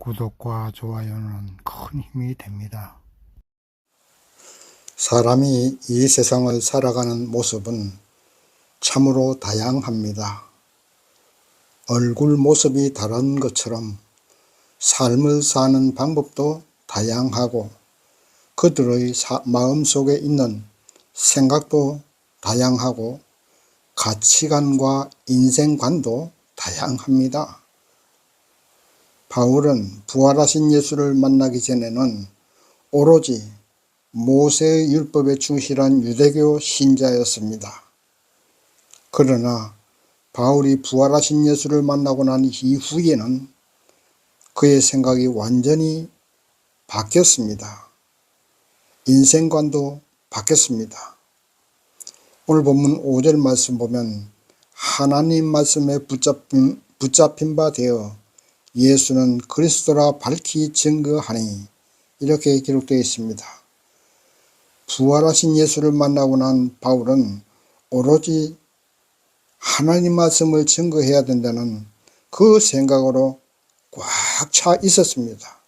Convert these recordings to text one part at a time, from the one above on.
구독과 좋아요는 큰 힘이 됩니다. 사람이 이 세상을 살아가는 모습은 참으로 다양합니다. 얼굴 모습이 다른 것처럼 삶을 사는 방법도 다양하고 그들의 마음속에 있는 생각도 다양하고 가치관과 인생관도 다양합니다. 바울은 부활하신 예수를 만나기 전에는 오로지 모세의 율법에 충실한 유대교 신자였습니다. 그러나 바울이 부활하신 예수를 만나고 난 이후에는 그의 생각이 완전히 바뀌었습니다. 인생관도 바뀌었습니다. 오늘 본문 5절 말씀 보면 하나님 말씀에 붙잡힌 바 되어 예수는 그리스도라 밝히 증거하니 이렇게 기록되어 있습니다. 부활하신 예수를 만나고 난 바울은 오로지 하나님 말씀을 증거해야 된다는 그 생각으로 꽉 차 있었습니다.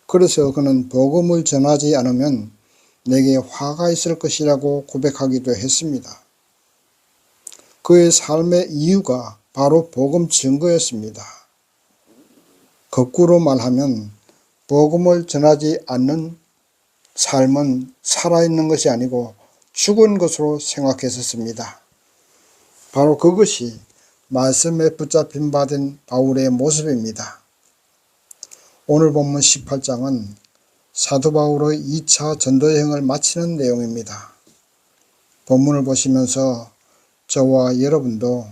그래서 그는 복음을 전하지 않으면 내게 화가 있을 것이라고 고백하기도 했습니다. 그의 삶의 이유가 바로 복음 증거였습니다. 거꾸로 말하면 복음을 전하지 않는 삶은 살아있는 것이 아니고 죽은 것으로 생각했었습니다. 바로 그것이 말씀에 붙잡힌 바 된 바울의 모습입니다. 오늘 본문 18장은 사도 바울의 2차 전도여행을 마치는 내용입니다. 본문을 보시면서 저와 여러분도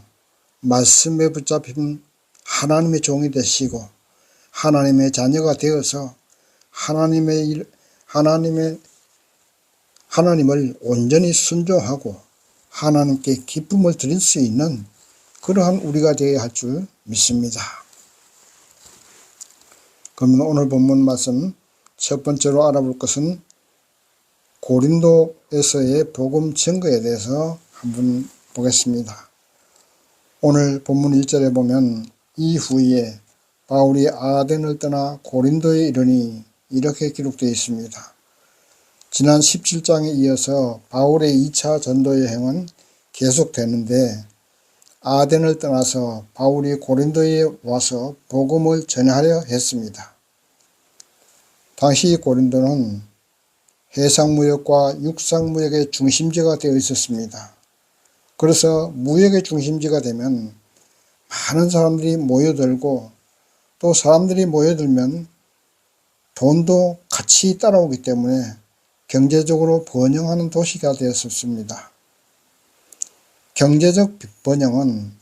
말씀에 붙잡힌 하나님의 종이 되시고 하나님의 자녀가 되어서 하나님을 온전히 순종하고 하나님께 기쁨을 드릴 수 있는 그러한 우리가 되어야 할 줄 믿습니다. 그러면 오늘 본문 말씀 첫 번째로 알아볼 것은 고린도에서의 복음 증거에 대해서 한번 보겠습니다. 오늘 본문 1절에 보면 이후에 바울이 아덴을 떠나 고린도에 이르니 이렇게 기록되어 있습니다. 지난 17장에 이어서 바울의 2차 전도여행은 계속되는데 아덴을 떠나서 바울이 고린도에 와서 복음을 전하려 했습니다. 당시 고린도는 해상무역과 육상무역의 중심지가 되어 있었습니다. 그래서 무역의 중심지가 되면 많은 사람들이 모여들고 또 사람들이 모여들면 돈도 같이 따라오기 때문에 경제적으로 번영하는 도시가 되었습니다. 경제적 번영은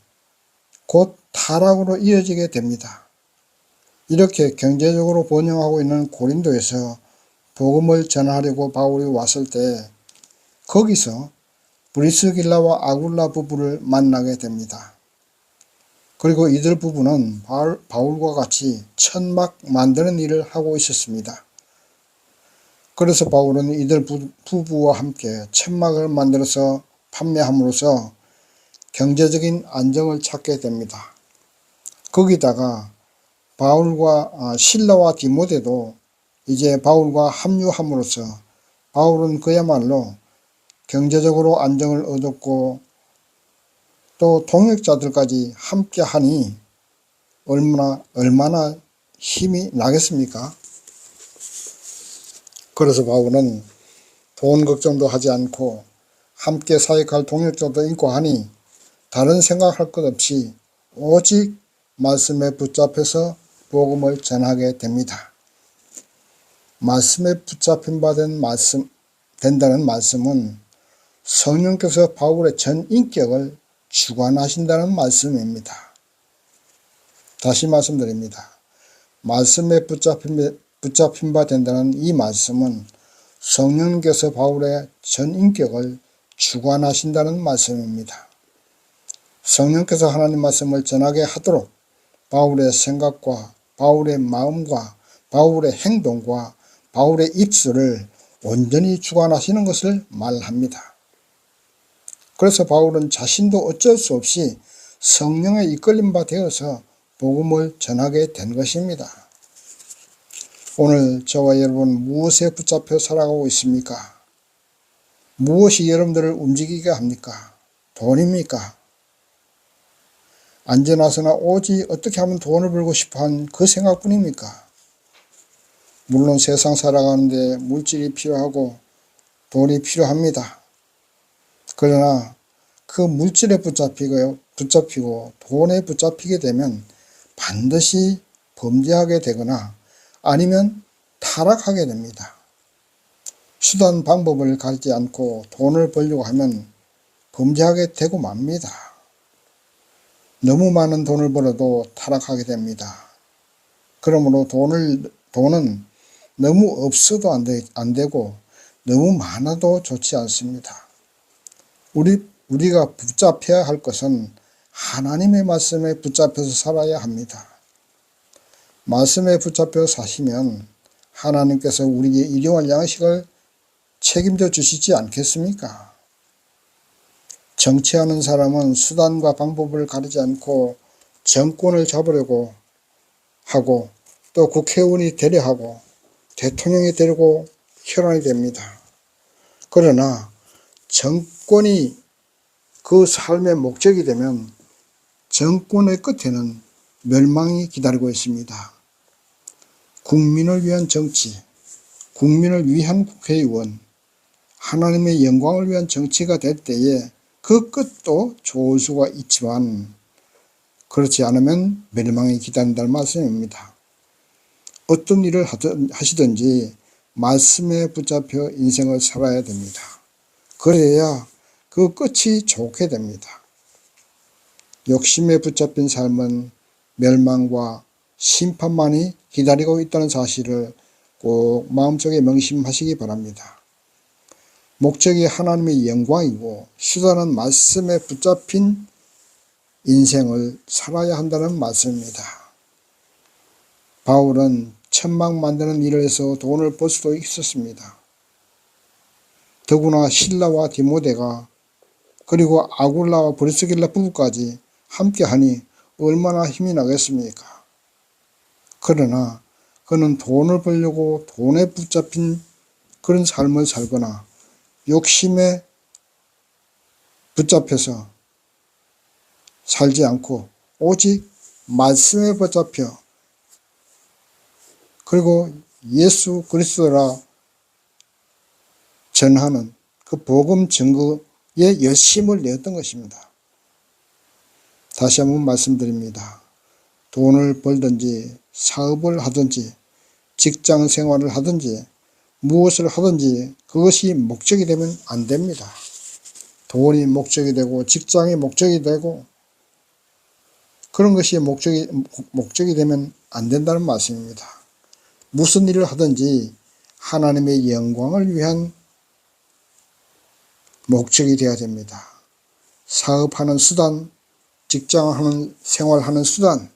곧 타락으로 이어지게 됩니다. 이렇게 경제적으로 번영하고 있는 고린도에서 복음을 전하려고 바울이 왔을 때 거기서 브리스길라와 아굴라 부부를 만나게 됩니다. 그리고 이들 부부는 바울과 같이 천막 만드는 일을 하고 있었습니다. 그래서 바울은 이들 부부와 함께 천막을 만들어서 판매함으로써 경제적인 안정을 찾게 됩니다. 거기다가 실라와 디모데도 이제 바울과 합류함으로써 바울은 그야말로 경제적으로 안정을 얻었고 또 동역자들까지 함께 하니 얼마나 힘이 나겠습니까? 그래서 바울은 돈 걱정도 하지 않고 함께 사역할 동역자도 있고 하니 다른 생각할 것 없이 오직 말씀에 붙잡혀서 복음을 전하게 됩니다. 말씀에 붙잡힌 바 된다는 말씀은 성령께서 바울의 전 인격을 주관하신다는 말씀입니다. 다시 말씀드립니다. 말씀에 붙잡힌 바 된다는 이 말씀은 성령께서 바울의 전 인격을 주관하신다는 말씀입니다. 성령께서 하나님 말씀을 전하게 하도록 바울의 생각과 바울의 마음과 바울의 행동과 바울의 입술을 온전히 주관하시는 것을 말합니다. 그래서 바울은 자신도 어쩔 수 없이 성령에 이끌림 바 되어서 복음을 전하게 된 것입니다. 오늘 저와 여러분 무엇에 붙잡혀 살아가고 있습니까? 무엇이 여러분들을 움직이게 합니까? 돈입니까? 안전하서나 오직 어떻게 하면 돈을 벌고 싶어한 그 생각뿐입니까? 물론 세상 살아가는데 물질이 필요하고 돈이 필요합니다. 그러나 그 물질에 붙잡히고 돈에 붙잡히게 되면 반드시 범죄하게 되거나 아니면 타락하게 됩니다. 수단 방법을 가리지 않고 돈을 벌려고 하면 범죄하게 되고 맙니다. 너무 많은 돈을 벌어도 타락하게 됩니다. 그러므로 돈은 너무 없어도 안 되고 너무 많아도 좋지 않습니다. 우리가 붙잡혀야 할 것은 하나님의 말씀에 붙잡혀서 살아야 합니다. 말씀에 붙잡혀 사시면 하나님께서 우리의 일용할 양식을 책임져 주시지 않겠습니까? 정치하는 사람은 수단과 방법을 가리지 않고 정권을 잡으려고 하고 또 국회의원이 되려 하고 대통령이 되려고 혈안이 됩니다. 그러나 정권이 그 삶의 목적이 되면 정권의 끝에는 멸망이 기다리고 있습니다. 국민을 위한 정치, 국민을 위한 국회의원, 하나님의 영광을 위한 정치가 될 때에 그 끝도 좋을 수가 있지만 그렇지 않으면 멸망이 기다린다는 말씀입니다. 어떤 일을 하시든지 말씀에 붙잡혀 인생을 살아야 됩니다. 그래야 그 끝이 좋게 됩니다. 욕심에 붙잡힌 삶은 멸망과 심판만이 기다리고 있다는 사실을 꼭 마음속에 명심하시기 바랍니다. 목적이 하나님의 영광이고 수단은 말씀에 붙잡힌 인생을 살아야 한다는 말씀입니다. 바울은 천막 만드는 일을 해서 돈을 벌 수도 있었습니다. 더구나 실라와 디모데가 그리고 아굴라와 브리스길라 부부까지 함께하니 얼마나 힘이 나겠습니까? 그러나 그는 돈을 벌려고 돈에 붙잡힌 그런 삶을 살거나 욕심에 붙잡혀서 살지 않고 오직 말씀에 붙잡혀 그리고 예수 그리스도라 전하는 그 복음 증거에 열심을 내었던 것입니다. 다시 한번 말씀드립니다. 돈을 벌든지 사업을 하든지 직장 생활을 하든지 무엇을 하든지 그것이 목적이 되면 안 됩니다. 돈이 목적이 되고 직장이 목적이 되고 그런 것이 목적이 되면 안 된다는 말씀입니다. 무슨 일을 하든지 하나님의 영광을 위한 목적이 되어야 됩니다. 사업하는 수단, 직장하는 생활하는 수단,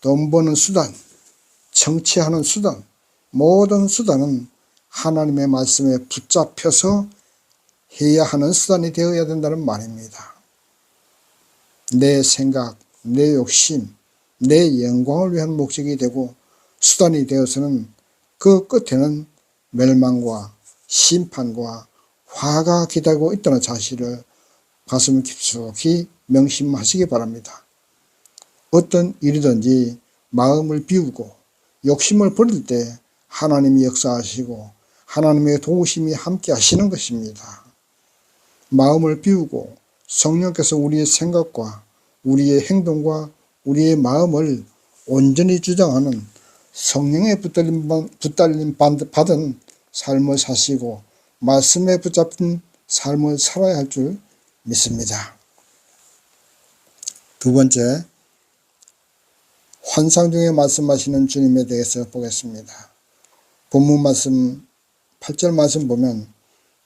돈 버는 수단, 정치하는 수단, 모든 수단은 하나님의 말씀에 붙잡혀서 해야 하는 수단이 되어야 된다는 말입니다. 내 생각, 내 욕심, 내 영광을 위한 목적이 되고 수단이 되어서는 그 끝에는 멸망과 심판과 화가 기다리고 있다는 사실을 가슴 깊숙이 명심하시기 바랍니다. 어떤 일이든지 마음을 비우고 욕심을 버릴 때 하나님이 역사하시고 하나님의 도우심이 함께 하시는 것입니다. 마음을 비우고 성령께서 우리의 생각과 우리의 행동과 우리의 마음을 온전히 주장하는 성령의 붙들림 받은 삶을 사시고 말씀에 붙잡힌 삶을 살아야 할 줄 믿습니다. 두 번째, 환상 중에 말씀하시는 주님에 대해서 보겠습니다. 본문 말씀 8절 말씀 보면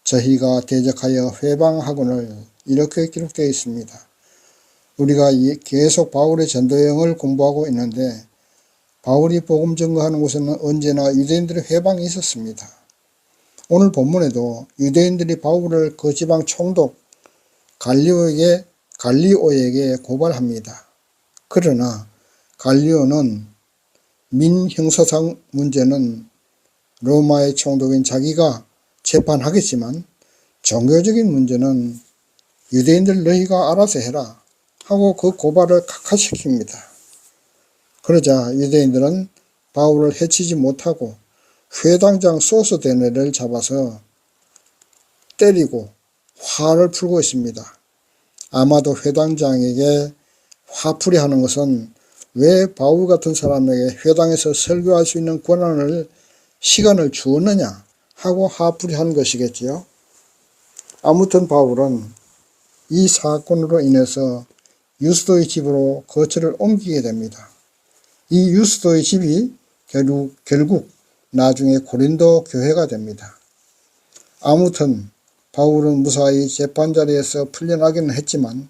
저희가 대적하여 회방하거늘 이렇게 기록되어 있습니다. 우리가 계속 바울의 전도여행을 공부하고 있는데 바울이 복음 전거하는 곳에는 언제나 유대인들의 회방이 있었습니다. 오늘 본문에도 유대인들이 바울을 그 지방 총독 갈리오에게 고발합니다. 그러나 갈리오는 민형사상 문제는 로마의 총독인 자기가 재판하겠지만 종교적인 문제는 유대인들 너희가 알아서 해라 하고 그 고발을 각하시킵니다. 그러자 유대인들은 바울을 해치지 못하고 회당장 소스데네를 잡아서 때리고 화를 풀고 있습니다. 아마도 회당장에게 화풀이 하는 것은 왜 바울 같은 사람에게 회당에서 설교할 수 있는 시간을 주었느냐 하고 화풀이 한 것이겠지요. 아무튼 바울은 이 사건으로 인해서 유스도의 집으로 거처를 옮기게 됩니다. 이 유스도의 집이 결국 나중에 고린도 교회가 됩니다. 아무튼 바울은 무사히 재판자리에서 풀려나기는 했지만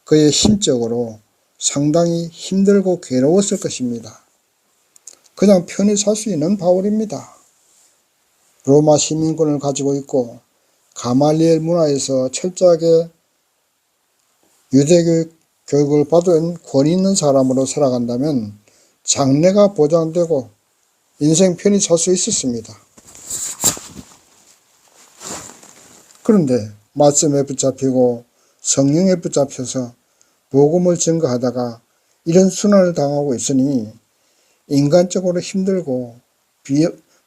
그의 심적으로 상당히 힘들고 괴로웠을 것입니다. 그냥 편히 살 수 있는 바울입니다. 로마 시민권을 가지고 있고 가말리엘 문화에서 철저하게 유대교 교육을 받은 권위 있는 사람으로 살아간다면 장래가 보장되고 인생 편히 살 수 있었습니다. 그런데 말씀에 붙잡히고 성령에 붙잡혀서 복음을 증거하다가 이런 순환을 당하고 있으니 인간적으로 힘들고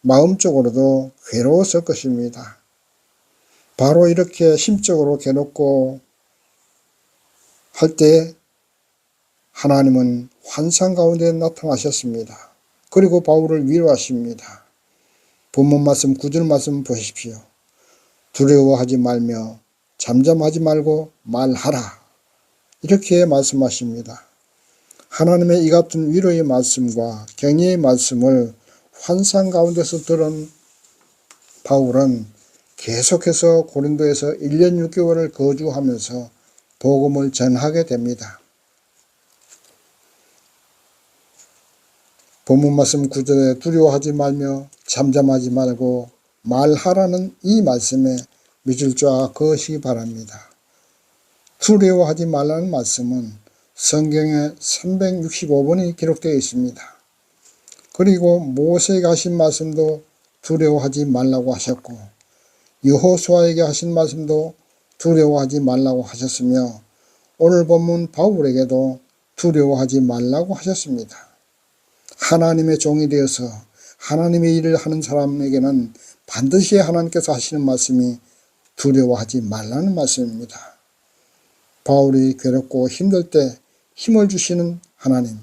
마음적으로도 괴로웠을 것입니다. 바로 이렇게 심적으로 괴롭고 할 때 하나님은 환상 가운데 나타나셨습니다. 그리고 바울을 위로하십니다. 본문 말씀 9절 말씀 보십시오. 두려워하지 말며 잠잠하지 말고 말하라. 이렇게 말씀하십니다. 하나님의 이 같은 위로의 말씀과 격려의 말씀을 환상 가운데서 들은 바울은 계속해서 고린도에서 1년 6개월을 거주하면서 복음을 전하게 됩니다. 본문 말씀 9절에 두려워하지 말며 잠잠하지 말고 말하라는 이 말씀에 믿을 자 그것이 바랍니다. 두려워하지 말라는 말씀은 성경에 365번이 기록되어 있습니다. 그리고 모세에게 하신 말씀도 두려워하지 말라고 하셨고 여호수아에게 하신 말씀도 두려워하지 말라고 하셨으며 오늘 본문 바울에게도 두려워하지 말라고 하셨습니다. 하나님의 종이 되어서 하나님의 일을 하는 사람에게는 반드시 하나님께서 하시는 말씀이 두려워하지 말라는 말씀입니다. 바울이 괴롭고 힘들 때 힘을 주시는 하나님,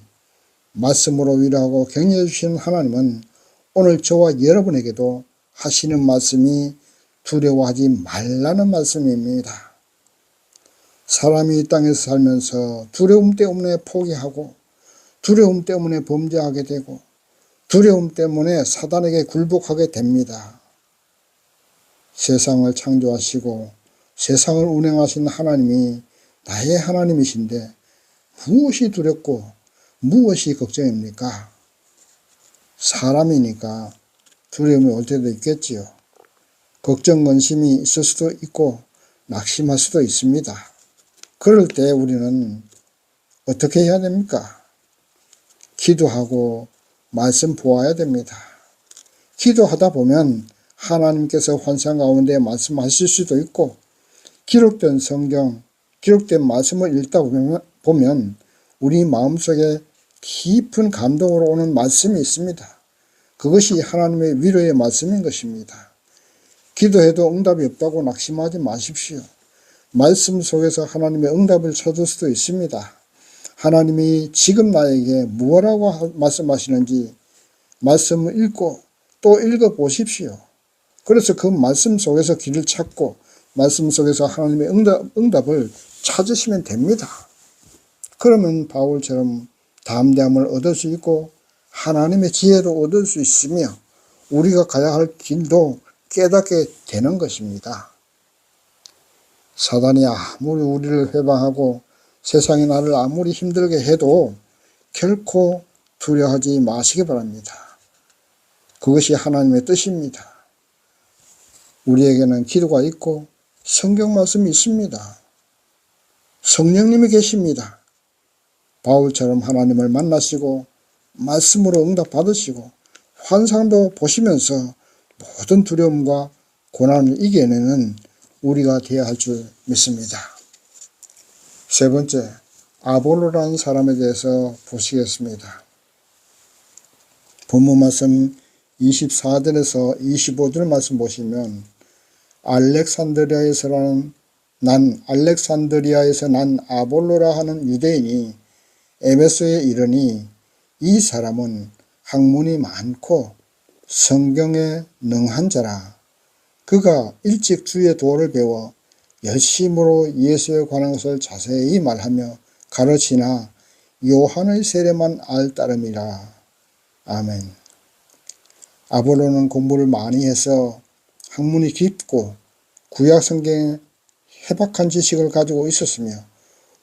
말씀으로 위로하고 격려해 주시는 하나님은 오늘 저와 여러분에게도 하시는 말씀이 두려워하지 말라는 말씀입니다. 사람이 이 땅에서 살면서 두려움 때문에 포기하고 두려움 때문에 범죄하게 되고 두려움 때문에 사단에게 굴복하게 됩니다. 세상을 창조하시고 세상을 운행하시는 하나님이 나의 하나님이신데 무엇이 두렵고 무엇이 걱정입니까? 사람이니까 두려움이 올 때도 있겠지요. 걱정, 근심이 있을 수도 있고 낙심할 수도 있습니다. 그럴 때 우리는 어떻게 해야 됩니까? 기도하고 말씀 보아야 됩니다. 기도하다 보면 하나님께서 환상 가운데 말씀하실 수도 있고 기록된 성경, 기록된 말씀을 읽다 보면 우리 마음속에 깊은 감동으로 오는 말씀이 있습니다. 그것이 하나님의 위로의 말씀인 것입니다. 기도해도 응답이 없다고 낙심하지 마십시오. 말씀 속에서 하나님의 응답을 찾을 수도 있습니다. 하나님이 지금 나에게 무엇라고 말씀하시는지 말씀을 읽고 또 읽어보십시오. 그래서 그 말씀 속에서 길을 찾고 말씀 속에서 하나님의 응답을 찾으시면 됩니다. 그러면 바울처럼 담대함을 얻을 수 있고 하나님의 지혜도 얻을 수 있으며 우리가 가야 할 길도 깨닫게 되는 것입니다. 사단이 아무리 우리를 회방하고 세상이 나를 아무리 힘들게 해도 결코 두려워하지 마시기 바랍니다. 그것이 하나님의 뜻입니다. 우리에게는 기도가 있고 성경 말씀이 있습니다. 성령님이 계십니다. 바울처럼 하나님을 만나시고 말씀으로 응답 받으시고 환상도 보시면서 모든 두려움과 고난을 이겨내는 우리가 되어야 할 줄 믿습니다. 세 번째, 아볼로라는 사람에 대해서 보시겠습니다. 본문 말씀 24절에서 25절 말씀 보시면 알렉산드리아에서 난 아볼로라 하는 유대인이 에베소에 이르니 이 사람은 학문이 많고 성경에 능한 자라. 그가 일찍 주의 도를 배워 열심으로 예수에 관한 것을 자세히 말하며 가르치나 요한의 세례만 알 따름이라. 아멘. 아볼로는 공부를 많이 해서 학문이 깊고 구약 성경에 해박한 지식을 가지고 있었으며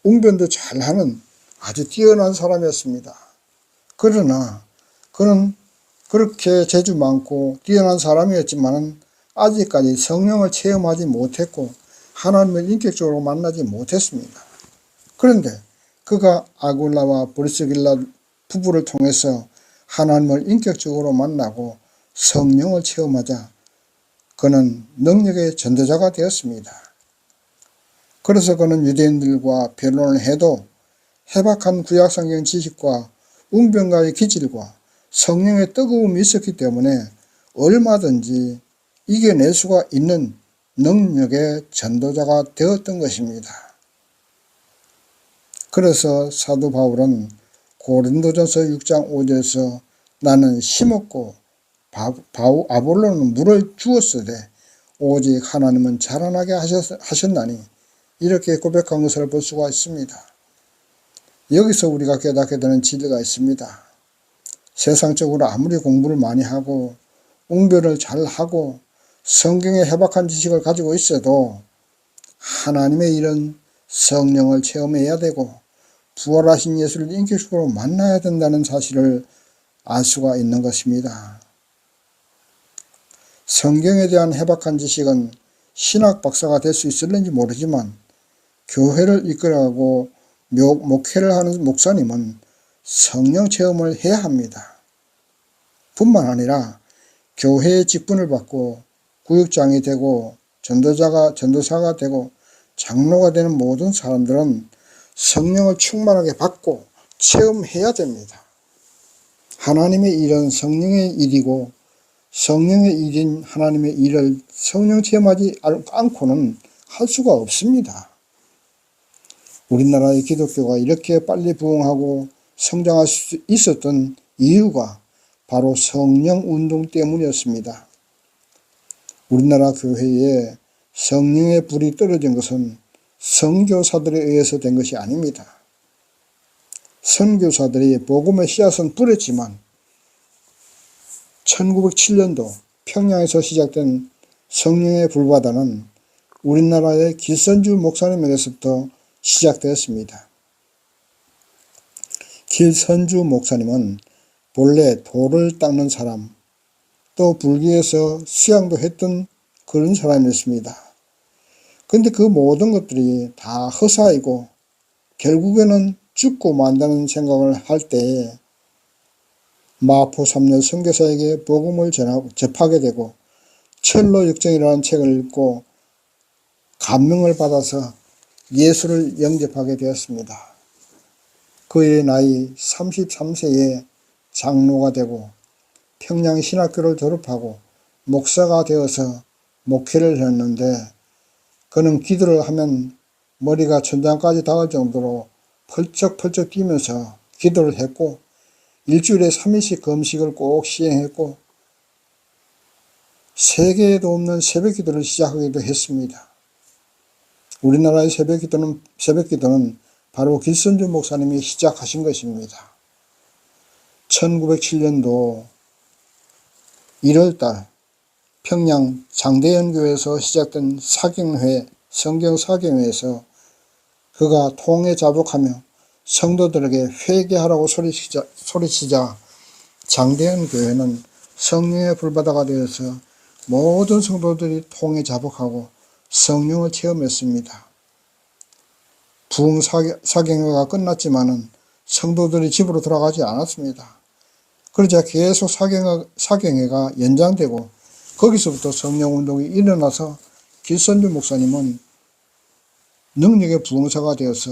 웅변도 잘하는 아주 뛰어난 사람이었습니다. 그러나 그는 그렇게 재주 많고 뛰어난 사람이었지만 아직까지 성령을 체험하지 못했고 하나님을 인격적으로 만나지 못했습니다. 그런데 그가 아굴라와 브리스길라 부부를 통해서 하나님을 인격적으로 만나고 성령을 체험하자 그는 능력의 전도자가 되었습니다. 그래서 그는 유대인들과 변론을 해도 해박한 구약성경 지식과 웅변가의 기질과 성령의 뜨거움이 있었기 때문에 얼마든지 이겨낼 수가 있는 능력의 전도자가 되었던 것입니다. 그래서 사도 바울은 고린도전서 6장 5절에서 나는 심었고 아볼로는 물을 주었으되 오직 하나님은 자라나게 하셨나니 이렇게 고백한 것을 볼 수가 있습니다. 여기서 우리가 깨닫게 되는 진리가 있습니다. 세상적으로 아무리 공부를 많이 하고 웅변을 잘하고 성경의 해박한 지식을 가지고 있어도 하나님의 일은 성령을 체험해야 되고 부활하신 예수를 인격적으로 만나야 된다는 사실을 알 수가 있는 것입니다. 성경에 대한 해박한 지식은 신학 박사가 될 수 있을는지 모르지만 교회를 이끌어가고 목회를 하는 목사님은 성령 체험을 해야 합니다. 뿐만 아니라 교회의 직분을 받고 구역장이 되고 전도사가 되고 장로가 되는 모든 사람들은 성령을 충만하게 받고 체험해야 됩니다. 하나님의 일은 성령의 일이고 성령의 일인 하나님의 일을 성령 체험하지 않고는 할 수가 없습니다. 우리나라의 기독교가 이렇게 빨리 부흥하고 성장할 수 있었던 이유가 바로 성령 운동 때문이었습니다. 우리나라 교회에 성령의 불이 떨어진 것은 선교사들에 의해서 된 것이 아닙니다. 선교사들이 복음의 씨앗은 뿌렸지만 1907년도 평양에서 시작된 성령의 불바다는 우리나라의 길선주 목사님에게서부터 시작되었습니다. 길선주 목사님은 본래 돌을 닦는 사람, 또 불교에서 수양도 했던 그런 사람이었습니다. 그런데 그 모든 것들이 다 허사이고 결국에는 죽고 만다는 생각을 할 때에 마포 3년 선교사에게 복음을 접하게 되고 철로 역정이라는 책을 읽고 감명을 받아서 예수를 영접하게 되었습니다. 그의 나이 33세에 장로가 되고 평양신학교를 졸업하고 목사가 되어서 목회를 했는데 그는 기도를 하면 머리가 천장까지 닿을 정도로 펄쩍펄쩍 뛰면서 기도를 했고 일주일에 3일씩 금식을 꼭 시행했고 세계에도 없는 새벽기도를 시작하기도 했습니다. 우리나라의 새벽기도는 바로 길선주 목사님이 시작하신 것입니다. 1907년도 1월달 평양 장대연교에서 시작된 성경사경회에서 그가 통에 자복하며 성도들에게 회개하라고 소리치자 장대연교회는 성령의 불바다가 되어서 모든 성도들이 통에 자복하고 성령을 체험했습니다. 부흥사경회가 끝났지만은 성도들이 집으로 돌아가지 않았습니다. 그러자 계속 사경회가 연장되고 거기서부터 성령운동이 일어나서 길선주 목사님은 능력의 부흥사가 되어서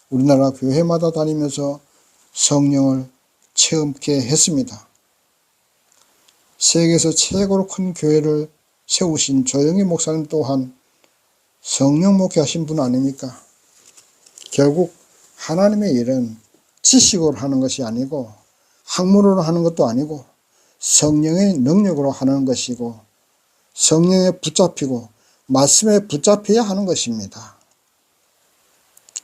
우리나라 교회마다 다니면서 성령을 체험케 했습니다. 세계에서 최고로 큰 교회를 세우신 조영희 목사님 또한 성령 목회하신 분 아닙니까? 결국 하나님의 일은 지식으로 하는 것이 아니고 학문으로 하는 것도 아니고 성령의 능력으로 하는 것이고 성령에 붙잡히고 말씀에 붙잡혀야 하는 것입니다.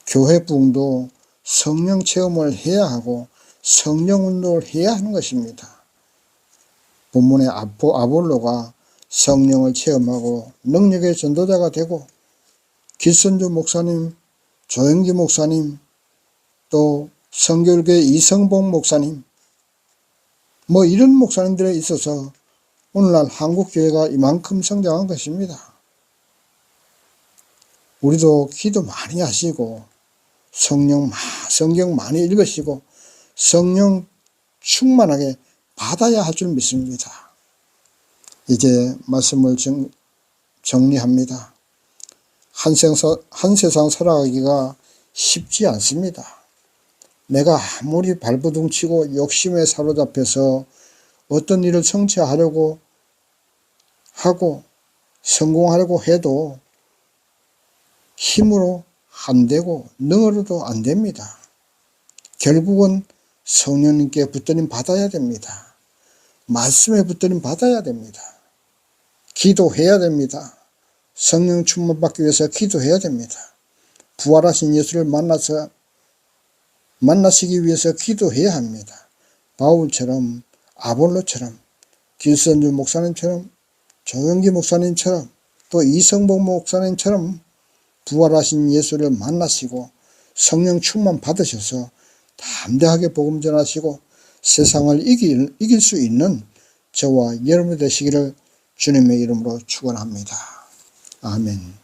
교회 부흥도 성령 체험을 해야 하고 성령 운동을 해야 하는 것입니다. 본문의 아볼로가 성령을 체험하고 능력의 전도자가 되고 길선주 목사님, 조영기 목사님, 또 성결교회 이성봉 목사님, 이런 목사님들에 있어서 오늘날 한국교회가 이만큼 성장한 것입니다. 우리도 기도 많이 하시고 성경 많이 읽으시고 성령 충만하게 받아야 할 줄 믿습니다. 이제 말씀을 정리합니다. 한 세상 살아가기가 쉽지 않습니다. 내가 아무리 발버둥치고 욕심에 사로잡혀서 어떤 일을 성취하려고 하고 성공하려고 해도 힘으로 안 되고 능으로도 안 됩니다. 결국은 성령님께 붙들림 받아야 됩니다. 말씀에 붙들림 받아야 됩니다. 기도해야 됩니다. 성령 충만 받기 위해서 기도해야 됩니다. 부활하신 예수를 만나시기 위해서 기도해야 합니다. 바울처럼, 아볼로처럼, 길선주 목사님처럼, 조영기 목사님처럼, 또 이성복 목사님처럼 부활하신 예수를 만나시고 성령 충만 받으셔서 담대하게 복음 전하시고 세상을 이길 수 있는 저와 여러분이 되시기를 주님의 이름으로 축원합니다. 아멘.